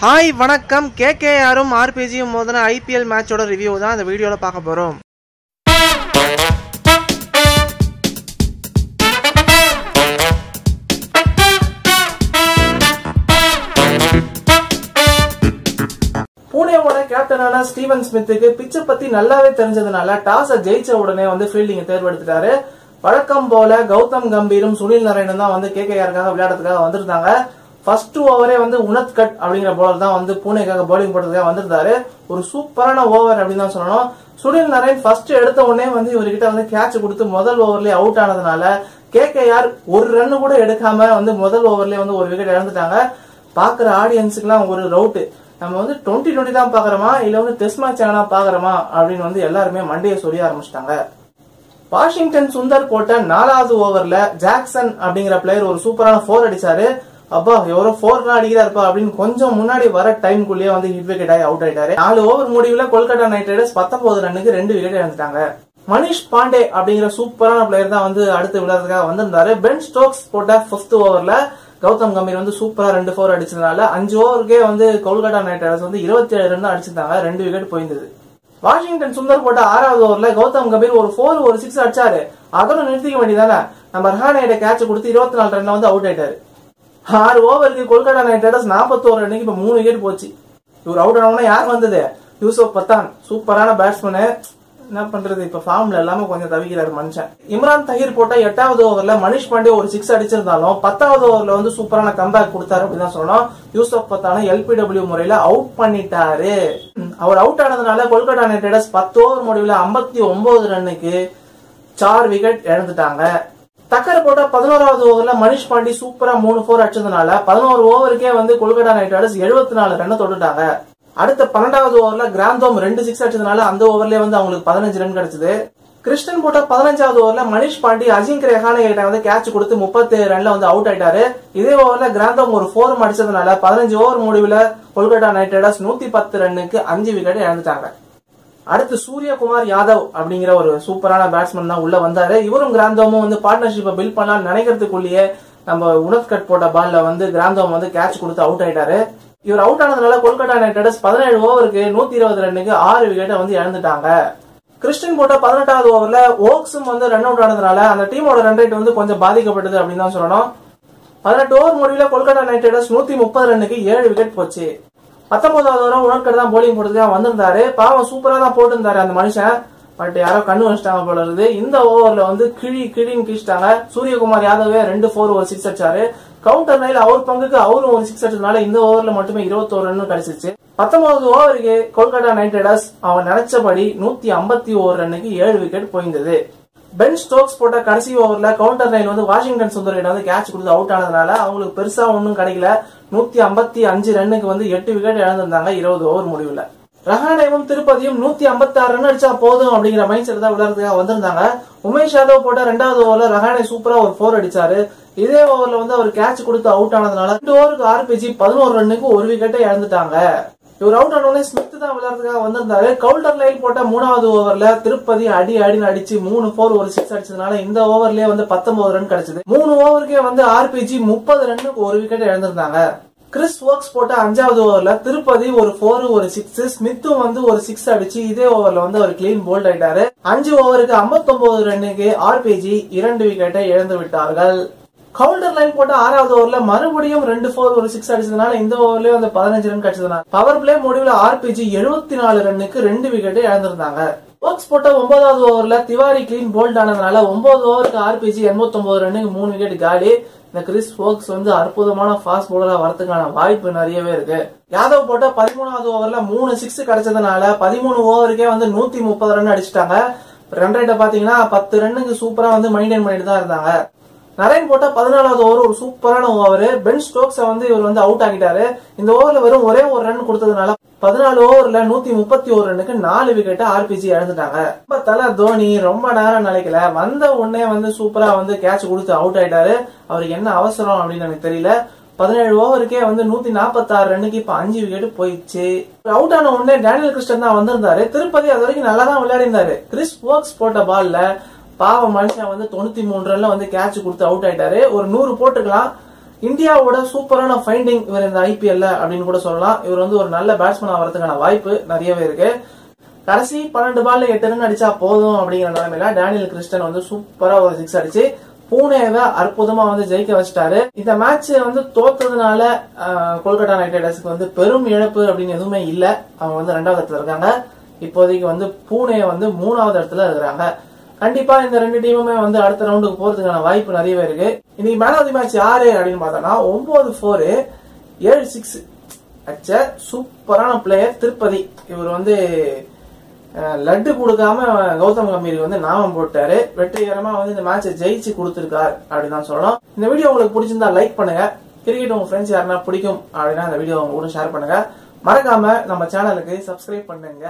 Hi வணக்கம். கேகேஆரும் ஆர்பிஜியும் மோதின IPL மேட்சோட ரிவ்யூ தான் இந்த வீடியோவில் பார்க்க போகிறோம். புனேவோட கேப்டனான ஸ்டீவன் ஸ்மித்துக்கு பிச்சை பத்தி நல்லாவே தெரிஞ்சதுனால டாஸை ஜெயிச்ச உடனே ஃபீல்டிங் தேர்ந்தெடுத்துட்டாரு. வழக்கம் போல கௌதம் கம்பீரும் சுனில் நரேனும் தான் கேகேஆருக்காக விளையாடுறதுக்காக வந்திருந்தாங்க. ஃபர்ஸ்ட் ஓவரே உனத் கட் அப்படிங்கிற போலர் தான் பூனேக்காக பவுலிங் போடுறதுக்காக வந்திருந்தாரு. ஒரு சூப்பரான ஓவர் அப்படின்னு தான் சொல்லணும். சுனில் நரேன் ஃபர்ஸ்ட் எடுத்த உடனே இவர்கிட்ட கேட்ச் கொடுத்து முதல் ஓவர்லயே அவுட் ஆனதுனால கேகேஆர் ஒரு ரன் கூட எடுக்காம முதல் ஓவர்லயே ஒரு விக்கெட் இழந்துட்டாங்க. பாக்குற ஆடியன்ஸுக்கு எல்லாம் ஒரு ரவுட், நம்ம 2020 தான் பாக்குறோமா இல்ல டெஸ்ட் மேட்ச் ஆனா பாக்குறோமா அப்படின்னு எல்லாருமே மண்டையை சொல்ல ஆரம்பிச்சிட்டாங்க. வாஷிங்டன் சுந்தர் போட்ட 4வது ஓவர்ல ஜாக்சன் அப்படிங்கிற பிளேயர் ஒரு சூப்பரான 4 அடிச்சாரு. அப்பா எவரோ 4 அடிக்கிறாருப்பா அப்படின்னு கொஞ்சம் முன்னாடி வர டைம்குள்ளேயே ஹிட் விக்கெட் ஆகி அவுட் ஆயிட்டாரு. 4 ஓவர் முடிவுல கொல்கத்தா நைட் ரைடர்ஸ் 19 ரன்னுக்கு 2 விக்கெட் இழந்துட்டாங்க. மனிஷ் பாண்டே அப்படிங்கிற சூப்பரான பிளேயர் தான் அடுத்து விளையாடுறதுக்காக வந்திருந்தாரு. பென் ஸ்டோக்ஸ் போட்ட 5th ஓவர்ல கௌதம் கம்பீர் சூப்பரா 2 4 அடிச்சதுனால 5 ஓவருக்கே கொல்கத்தா நைட் ரைடர்ஸ் 27 ரன் அடிச்சிருந்தாங்க. 2 விக்கெட் போயிருந்தது. வாஷிங்டன் சுந்தர் போட்ட 6வது ஓவர்ல கௌதம் கம்பீர் ஒரு 4 ஒரு 6 அடிச்சாரு. அதோட நிறுத்திக்க வேண்டியதானே, நம்ம ரஹானேட கேட்ச் கொடுத்து 24 ரன்ல அவுட் ஆயிட்டாரு. 6 ஓவருக்கு கொல்கத்தா நைட் ரைடர்ஸ் 41 ரன்னுக்கு இப்ப 3 விக்கெட் போச்சு. இவர் அவுட் ஆனவனா யார் வந்தது? யூசுப் பத்தான், சூப்பரான பேட்ஸ்மேனு. என்ன பண்றது, இப்ப ஃபார்ம்ல எல்லாமே கொஞ்சம் தவிக்கிறாரு மனுஷன். இம்ரான் தஹீர் போட்ட 8வது ஓவர்ல மனிஷ் பாண்டே ஒரு 6 அடிச்சிருந்தாலும் 10வது ஓவர்ல சூப்பரான கம்பேக் கொடுத்தாரு அப்படின்னு சொல்லணும். யூசுப் பத்தான எல்பிடபிள்யூ முறையில அவுட் பண்ணிட்டாரு. அவர் அவுட் ஆனதுனால கொல்கத்தா நைட் ரைடர்ஸ் 10 ஓவர் முடிவுல 59 ரன்னுக்கு 4 விக்கெட் இழந்துட்டாங்க. டக்கர் போட்ட 11வது ஓவர்ல மனிஷ் பாண்டி சூப்பரா 3 4 அடிச்சதுனால 11 ஓவருக்கே கொல்கத்தா நைட் ரைடர்ஸ் 74 ரன் தொட்டுட்டாங்க. அடுத்த 12வது ஓவர்ல கிராந்தோம் 2 6 அடிச்சதுனால அந்த ஓவர்லயே அவங்களுக்கு 15 ரன் கிடைச்சது. கிறிஸ்டன் போட்ட 15வது ஓவர்ல மனிஷ் பாண்டி அஜிங்க ரெஹானே கிட்ட கேட்ச் கொடுத்து 37 ரன்ல அவுட் ஆயிட்டாரு. இதே ஓவர்ல கிராந்தோம் ஒரு 4 அடிச்சதுனால 15 ஓவர் முடிவுல கொல்கத்தா நைட் ரைடர்ஸ் 110 ரன்னுக்கு 5 விக்கெட் இழந்துட்டாங்க. அடுத்து சூரியகுமார் யாதவ் அப்படிங்கிற ஒரு சூப்பரான பேட்ஸ்மேன் தான் உள்ள வந்தாரு. இவரும் கிராந்தோமும் பார்ட்னர்ஷிப்பை பில்ட் பண்ணலாம் நினைக்கிறதுக்குள்ளேயே நம்ம உனத் கட் போட்ட பால்ல கிராந்தோம் கேட்ச் கொடுத்து அவுட் ஆயிட்டாரு. இவர் அவுட் ஆனதுனால கொல்கத்தா நைட் ரைடர்ஸ் 17 ஓவருக்கு 120 ரன்னுக்கு 6 விக்கெட் இழந்துட்டாங்க. கிறிஸ்டன் போட்ட 18வது ஓவர்ல ஓக்ஸும் ரன் அவுட் ஆனதுனால அந்த டீமோட ரன் ரேட் கொஞ்சம் பாதிக்கப்பட்டது அப்படின்னு தான் சொல்லணும். 18 ஓவர் முடிவுல கொல்கத்தா நைட் ரைடர்ஸ் 130 ரன்னுக்கு 7 விக்கெட் போச்சு. 19வது ஓவர் உனக்கட் தான் போலிங் போட்டதுக்காக வந்திருந்தாரு. பாவம் சூப்பரா தான் போட்டிருந்தாரு அந்த மனுஷன். பட் யாரோ கண்ணு வச்சிட்டாங்க போல இருக்குது. இந்த ஓவர்ல கிழின்னு கிழிச்சிட்டாங்க. சூரியகுமார் யாதவே 2 4 ஒரு 6 அடிச்சாரு. கவுண்டர் நைல் அவர் பங்குக்கு அவரும் ஒரு 6 அடிச்சதுனால இந்த ஓவர்ல மட்டுமே 21 ரன் கிடைச்சிருச்சு. 19வது ஓவருக்கு கொல்கத்தா நைட் ரைடர்ஸ் அவன் நினைச்சபடி 151 ரன்னுக்கு 7 விக்கெட் போயிருந்தது. பென் ஸ்டோக்ஸ் போட்ட கடைசி ஓவர்ல கவுண்டர் நைல் வாஷிங்டன் சுந்தர் கேட்ச் கொடுத்து அவுட் ஆனதுனால அவங்களுக்கு பெருசா ஒன்னும் கிடைக்கல. 155 ரன்னுக்கு 8 விக்கெட் இழந்திருந்தாங்க 20 ஓவர் முடிவுல. ரஹானேவும் திருப்பதியும் 156 ரன் அடிச்சா போதும் அப்படிங்கிற மைண்ட் செட் தான் விளையாடுறதுக்காக வந்திருந்தாங்க. உமேஷ் யாதவ் போட்ட 2வது ஓவர்ல ரஹானே சூப்பரா ஒரு 4 அடிச்சாரு. இதே ஓவர்ல அவர் கேட்ச் கொடுத்து அவுட் ஆனதுனால 2 ஓவருக்கு ஆர்பிஜி 11 ரன்னுக்கு 1 விக்கெட்டை இழந்துட்டாங்க. இவர் அவுட் ஆனோடனே ஸ்மித் தான் விளையாடுறதுக்காக வந்திருந்தாரு. கவுண்டர் லைன் போட்ட 3வது ஓவர்ல திருப்பதி அடின்னு அடிச்சு 3 4 ஒரு 6 அடிச்சதுனால இந்த ஓவர்லயே 19 ரன் கிடைச்சது. 3 ஓவருக்கே ஆர்பிஜி 30 ரன்னுக்கு 1 விக்கெட் இழந்திருந்தாங்க. கிறிஸ் வொர்க்ஸ் போட்ட 5வது ஓவர்ல திருப்பதி ஒரு 4 ஒரு 6, ஸ்மித்தும் ஒரு 6 அடிச்சு இதே ஓவர்ல அவர் கிளீன் போல்ட் ஆயிட்டாரு. 5 ஓவருக்கு 59 ரன்னுக்கு ஆர்பிஜி 2 விக்கெட்டை இழந்து விட்டார்கள். கவுண்டர் லைன் போட்ட 6வது ஓவர்ல மறுபடியும் 2 4 ஒரு 6 அடிச்சதுனால இந்த ஓவர்லயே 15 ரன் கிடைச்சதுனால பவர் பிளே முடிவுல ஆர்பிஜி 74 ரன்னுக்கு 2 விக்கெட்டை இழந்திருந்தாங்க. வொர்க்ஸ் போட்ட 9வது ஓவர்ல திவாரி கிளீன் போல்ட் ஆனதுனால 9 ஓவருக்கு ஆர்பிஜி 89 ரன்னுக்கு 3 விக்கெட் காலி. இந்த கிறிஸ் வொர்க்ஸ் அற்புதமான ஃபாஸ்ட் பவுலரா வரதுக்கான வாய்ப்பு நிறையவே இருக்கு. யாதவ் போட்ட 13வது ஓவர்ல 3 6 கிடைச்சதுனால 13 ஓவருக்கே 130 ரன் அடிச்சிட்டாங்க. ரன் ரேட்டை பாத்தீங்கன்னா 10 ரன்னுக்கு சூப்பரா மெயின்டைன் பண்ணிட்டு தான் இருந்தாங்க. நரேன் போட்ட 14வது ஓவர் ஒரு சூப்பரான ஓவர். பென் ஸ்டோக்ஸ் இவர் அவுட் ஆகிட்டாரு. இந்த ஓவர்ல வெறும் ஒரே ஒரு ரன் கொடுத்ததுனால 14 ஓவர்ல 131 ரன்னுக்கு 4 விக்கெட் ஆர்பிஜி இழந்துட்டாங்க. தல தோனி ரொம்ப நேரம் நினைக்கல, வந்த உடனே சூப்பரா கேட்ச் கொடுத்து அவுட் ஆயிட்டாரு. அவருக்கு என்ன அவசரம் அப்படின்னு எனக்கு தெரியல. 17 ஓவருக்கே 146 ரன்னுக்கு இப்ப 5 விக்கெட் போயிடுச்சு. அவுட் ஆன உடனே டேனியல் கிறிஸ்டன் தான் வந்திருந்தாரு. திருப்பதி அது வரைக்கும் நல்லா தான் விளையாடி இருந்தாரு. கிறிஸ் வொர்க்ஸ் போட்ட பால்ல பாவ மனுஷன் 93 ரன்ல கேட்ச் கொடுத்து அவுட் ஆயிட்டாரு. ஒரு 100 போட்டுக்கலாம். இந்தியாவோட சூப்பரான ஃபைண்டிங் இவர் இந்த ஐபிஎல்ல அப்படின்னு கூட சொல்லலாம். இவர் வந்து ஒரு நல்ல பேட்ஸ்மேன் ஆகிறதுக்கான வாய்ப்பு நிறையவே இருக்கு. கடைசி 12 பால்ல 8 ரன் அடிச்சா போதும் அப்படிங்கிற நிலைமையில டேனியல் கிறிஸ்டன் வந்து சூப்பரா ஒரு 6 அடிச்சு பூனேவை அற்புதமா வந்து ஜெயிக்க வச்சிட்டாரு. இந்த மேட்ச் வந்து தோத்ததுனால கொல்கத்தா நைட் ரைடர்ஸ்க்கு வந்து பெரும் இழப்பு அப்படின்னு எதுவுமே இல்ல. அவங்க வந்து 2வது இடத்துல இருக்காங்க. இப்போதைக்கு வந்து பூனே வந்து 3வது இடத்துல இருக்கிறாங்க. கண்டிப்பா இந்த 2 டீமுமே வந்து அடுத்த ரவுண்டுக்கு போறதுக்கான வாய்ப்பு நிறையவே இருக்கு. இன்னைக்கு மேன் ஆஃப் தி மேட்ச் யாரு அப்படின்னு பார்த்தோம்னா 9-4 7-6 அச்ச சூப்பரான பிளேயர் திருப்பதி. இவர் வந்து லட்டு கொடுக்காம கௌதம் கம்பீருக்கு வந்து நாமம் போட்டாரு. வெற்றிகரமா வந்து இந்த மேட்சை ஜெயிச்சு கொடுத்திருக்காரு அப்படின்னு தான் சொல்லலாம். இந்த வீடியோ உங்களுக்கு பிடிச்சிருந்தா லைக் பண்ணுங்க. கிரிக்கெட் உங்க ஃப்ரெண்ட்ஸ் யாருன்னா பிடிக்கும் அப்படின்னா இந்த வீடியோ உங்க கூட ஷேர் பண்ணுங்க. மறக்காம நம்ம சேனலுக்கு சப்ஸ்கிரைப் பண்ணுங்க.